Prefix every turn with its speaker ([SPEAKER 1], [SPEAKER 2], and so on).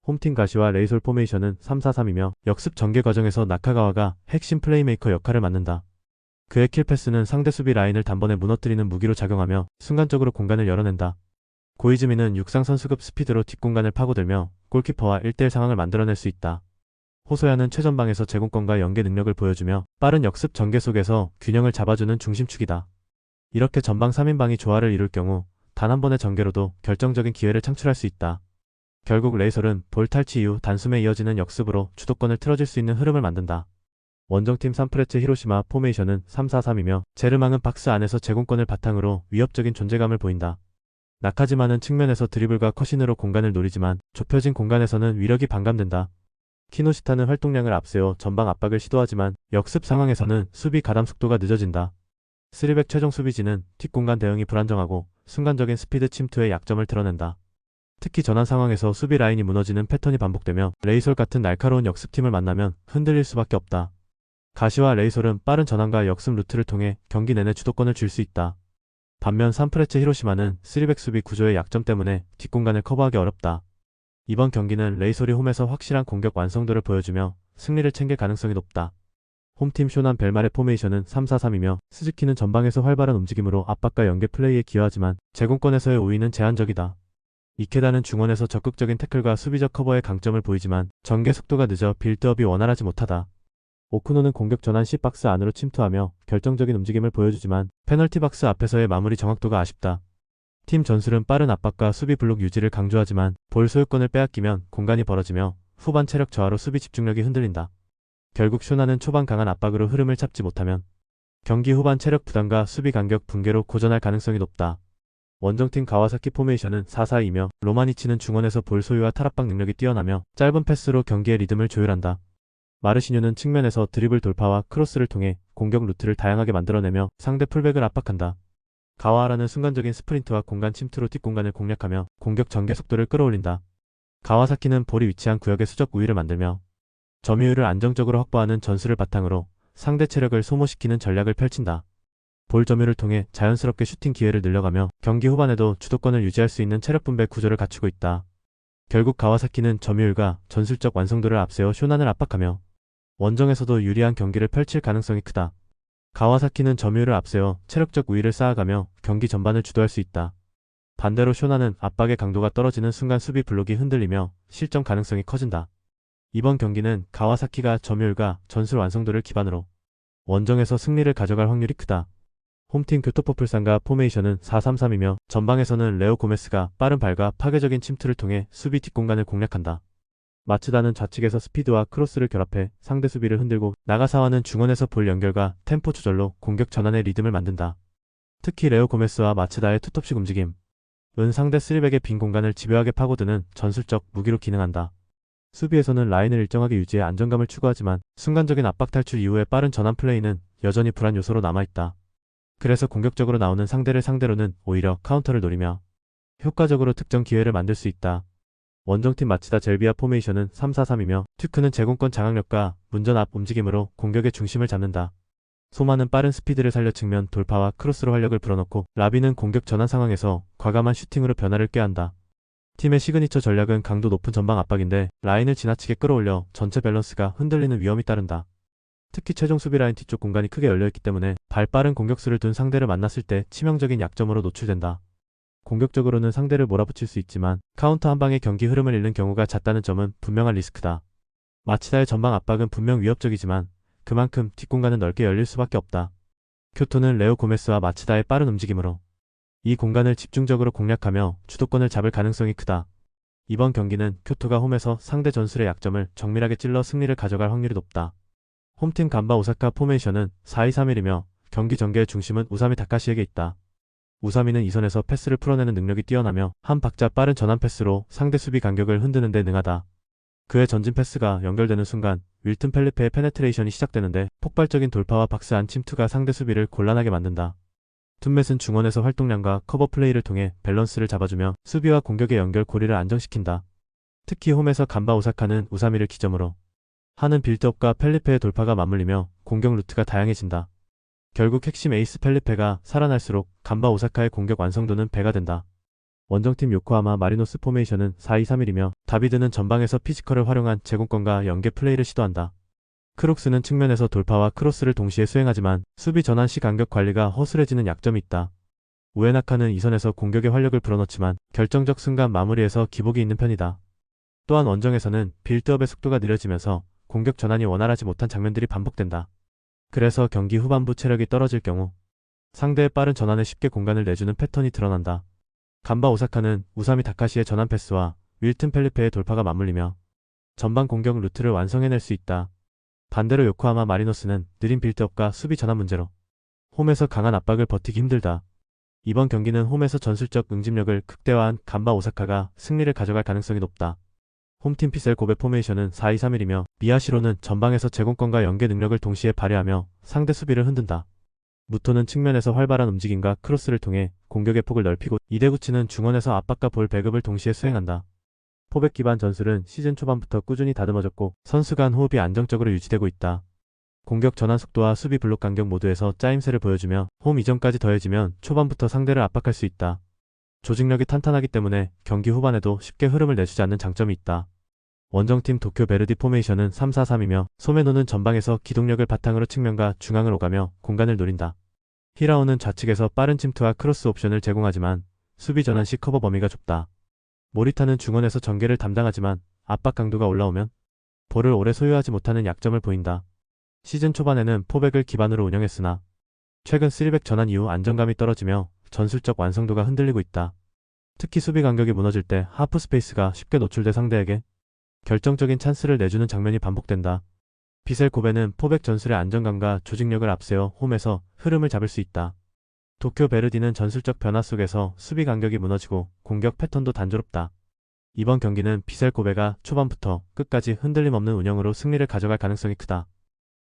[SPEAKER 1] 홈팀 가시와 레이솔 포메이션은 3-4-3이며 역습 전개 과정에서 나카가와가 핵심 플레이메이커 역할을 맡는다. 그의 킬패스는 상대 수비 라인을 단번에 무너뜨리는 무기로 작용하며 순간적으로 공간을 열어낸다. 고이즈미는 육상 선수급 스피드로 뒷공간을 파고들며 골키퍼와 1대1 상황을 만들어낼 수 있다. 호소야는 최전방에서 제공권과 연계 능력을 보여주며 빠른 역습 전개 속에서 균형을 잡아주는 중심축이다. 이렇게 전방 3인방이 조화를 이룰 경우 단 한 번의 전개로도 결정적인 기회를 창출할 수 있다. 결국 레이솔은 볼 탈취 이후 단숨에 이어지는 역습으로 주도권을 틀어줄 수 있는 흐름을 만든다. 원정팀 산프레체 히로시마 포메이션은 3-4-3이며 제르망은 박스 안에서 제공권을 바탕으로 위협적인 존재감을 보인다. 나카지마는 측면에서 드리블과 컷신으로 공간을 노리지만 좁혀진 공간에서는 위력이 반감된다. 키노시타는 활동량을 앞세워 전방 압박을 시도하지만 역습 상황에서는 수비 가담 속도가 늦어진다. 3백 최종 수비진은 뒷공간 대응이 불안정하고 순간적인 스피드 침투의 약점을 드러낸다. 특히 전환 상황에서 수비 라인이 무너지는 패턴이 반복되며 레이솔 같은 날카로운 역습팀을 만나면 흔들릴 수밖에 없다. 가시와 레이솔은 빠른 전환과 역습 루트를 통해 경기 내내 주도권을 줄 수 있다. 반면 산프레체 히로시마는 3백 수비 구조의 약점 때문에 뒷공간을 커버하기 어렵다. 이번 경기는 레이솔이 홈에서 확실한 공격 완성도를 보여주며 승리를 챙길 가능성이 높다. 홈팀 쇼난 벨마레 포메이션은 3-4-3이며 스즈키는 전방에서 활발한 움직임으로 압박과 연계 플레이에 기여하지만 제공권에서의 우위는 제한적이다. 이케다는 중원에서 적극적인 태클과 수비적 커버의 강점을 보이지만 전개 속도가 늦어 빌드업이 원활하지 못하다. 오쿠노는 공격 전환 시 박스 안으로 침투하며 결정적인 움직임을 보여주지만 페널티 박스 앞에서의 마무리 정확도가 아쉽다. 팀 전술은 빠른 압박과 수비 블록 유지를 강조하지만 볼 소유권을 빼앗기면 공간이 벌어지며 후반 체력 저하로 수비 집중력이 흔들린다. 결국 쇼나는 초반 강한 압박으로 흐름을 잡지 못하면 경기 후반 체력 부담과 수비 간격 붕괴로 고전할 가능성이 높다. 원정팀 가와사키 포메이션은 4-4-2며 로마니치는 중원에서 볼 소유와 탈압박 능력이 뛰어나며 짧은 패스로 경기의 리듬을 조율한다. 마르시뉴는 측면에서 드리블 돌파와 크로스를 통해 공격 루트를 다양하게 만들어내며 상대 풀백을 압박한다. 가와하라는 순간적인 스프린트와 공간 침투로 뒷공간을 공략하며 공격 전개 속도를 끌어올린다. 가와사키는 볼이 위치한 구역의 수적 우위를 만들며 점유율을 안정적으로 확보하는 전술을 바탕으로 상대 체력을 소모시키는 전략을 펼친다. 볼 점유를 통해 자연스럽게 슈팅 기회를 늘려가며 경기 후반에도 주도권을 유지할 수 있는 체력 분배 구조를 갖추고 있다. 결국 가와사키는 점유율과 전술적 완성도를 앞세워 쇼난을 압박하며 원정에서도 유리한 경기를 펼칠 가능성이 크다. 가와사키는 점유율을 앞세워 체력적 우위를 쌓아가며 경기 전반을 주도할 수 있다. 반대로 쇼나는 압박의 강도가 떨어지는 순간 수비 블록이 흔들리며 실점 가능성이 커진다. 이번 경기는 가와사키가 점유율과 전술 완성도를 기반으로 원정에서 승리를 가져갈 확률이 크다. 홈팀 교토포플산과 포메이션은 4-3-3이며 전방에서는 레오 고메스가 빠른 발과 파괴적인 침투를 통해 수비 뒷공간을 공략한다. 마츠다는 좌측에서 스피드와 크로스를 결합해 상대 수비를 흔들고 나가사와는 중원에서 볼 연결과 템포 조절로 공격 전환의 리듬을 만든다. 특히 레오 고메스와 마츠다의 투톱식 움직임 은 상대 3백의 빈 공간을 집요하게 파고드는 전술적 무기로 기능한다. 수비에서는 라인을 일정하게 유지해 안정감을 추구하지만 순간적인 압박 탈출 이후의 빠른 전환 플레이는 여전히 불안 요소로 남아있다. 그래서 공격적으로 나오는 상대를 상대로는 오히려 카운터를 노리며 효과적으로 득점 기회를 만들 수 있다. 원정팀 마치다 젤비아 포메이션은 3-4-3이며 튜크는 제공권 장악력과 문전 앞 움직임으로 공격의 중심을 잡는다. 소마는 빠른 스피드를 살려 측면 돌파와 크로스로 활력을 불어넣고 라비는 공격 전환 상황에서 과감한 슈팅으로 변화를 꾀한다. 팀의 시그니처 전략은 강도 높은 전방 압박인데 라인을 지나치게 끌어올려 전체 밸런스가 흔들리는 위험이 따른다. 특히 최종 수비 라인 뒤쪽 공간이 크게 열려있기 때문에 발빠른 공격수를 둔 상대를 만났을 때 치명적인 약점으로 노출된다. 공격적으로는 상대를 몰아붙일 수 있지만 카운터 한 방에 경기 흐름을 잃는 경우가 잦다는 점은 분명한 리스크다. 마치다의 전방 압박은 분명 위협적이지만 그만큼 뒷공간은 넓게 열릴 수밖에 없다. 교토는 레오 고메스와 마치다의 빠른 움직임으로 이 공간을 집중적으로 공략하며 주도권을 잡을 가능성이 크다. 이번 경기는 교토가 홈에서 상대 전술의 약점을 정밀하게 찔러 승리를 가져갈 확률이 높다. 홈팀 간바 오사카 포메이션은 4-2-3-1이며 경기 전개의 중심은 우사미 다카시에게 있다. 우사미는 이선에서 패스를 풀어내는 능력이 뛰어나며 한 박자 빠른 전환 패스로 상대 수비 간격을 흔드는 데 능하다. 그의 전진 패스가 연결되는 순간 윌튼 펠리페의 페네트레이션이 시작되는데 폭발적인 돌파와 박스 안 침투가 상대 수비를 곤란하게 만든다. 툰맷은 중원에서 활동량과 커버 플레이를 통해 밸런스를 잡아주며 수비와 공격의 연결 고리를 안정시킨다. 특히 홈에서 간바 오사카는 우사미를 기점으로 하는 빌드업과 펠리페의 돌파가 맞물리며 공격 루트가 다양해진다. 결국 핵심 에이스 펠리페가 살아날수록 간바 오사카의 공격 완성도는 배가 된다. 원정팀 요코하마 마리노스 포메이션은 4-2-3-1이며 다비드는 전방에서 피지컬을 활용한 제공권과 연계 플레이를 시도한다. 크룩스는 측면에서 돌파와 크로스를 동시에 수행하지만 수비 전환 시 간격 관리가 허술해지는 약점이 있다. 우에나카는 이선에서 공격의 활력을 불어넣지만 결정적 순간 마무리에서 기복이 있는 편이다. 또한 원정에서는 빌드업의 속도가 느려지면서 공격 전환이 원활하지 못한 장면들이 반복된다. 그래서 경기 후반부 체력이 떨어질 경우 상대의 빠른 전환에 쉽게 공간을 내주는 패턴이 드러난다. 간바 오사카는 우사미 다카시의 전환 패스와 윌튼 펠리페의 돌파가 맞물리며 전방 공격 루트를 완성해낼 수 있다. 반대로 요코하마 마리노스는 느린 빌드업과 수비 전환 문제로 홈에서 강한 압박을 버티기 힘들다. 이번 경기는 홈에서 전술적 응집력을 극대화한 간바 오사카가 승리를 가져갈 가능성이 높다. 홈팀 피셀 고베 포메이션은 4-2-3-1이며 미야시로는 전방에서 제공권과 연계 능력을 동시에 발휘하며 상대 수비를 흔든다. 무토는 측면에서 활발한 움직임과 크로스를 통해 공격의 폭을 넓히고 이데구치는 중원에서 압박과 볼 배급을 동시에 수행한다. 포백 기반 전술은 시즌 초반부터 꾸준히 다듬어졌고 선수 간 호흡이 안정적으로 유지되고 있다. 공격 전환 속도와 수비 블록 간격 모두에서 짜임새를 보여주며 홈 이전까지 더해지면 초반부터 상대를 압박할 수 있다. 조직력이 탄탄하기 때문에 경기 후반에도 쉽게 흐름을 내주지 않는 장점이 있다. 원정팀 도쿄 베르디 포메이션은 3-4-3이며 소메노는 전방에서 기동력을 바탕으로 측면과 중앙을 오가며 공간을 노린다. 히라오는 좌측에서 빠른 침투와 크로스 옵션을 제공하지만 수비 전환 시 커버 범위가 좁다. 모리타는 중원에서 전개를 담당하지만 압박 강도가 올라오면 볼을 오래 소유하지 못하는 약점을 보인다. 시즌 초반에는 포백을 기반으로 운영했으나 최근 3백 전환 이후 안정감이 떨어지며 전술적 완성도가 흔들리고 있다. 특히 수비 간격이 무너질 때 하프 스페이스가 쉽게 노출돼 상대에게 결정적인 찬스를 내주는 장면이 반복된다. 비셀 고베는 포백 전술의 안정감과 조직력을 앞세워 홈에서 흐름을 잡을 수 있다. 도쿄 베르디는 전술적 변화 속에서 수비 간격이 무너지고 공격 패턴도 단조롭다. 이번 경기는 비셀 고베가 초반부터 끝까지 흔들림 없는 운영으로 승리를 가져갈 가능성이 크다.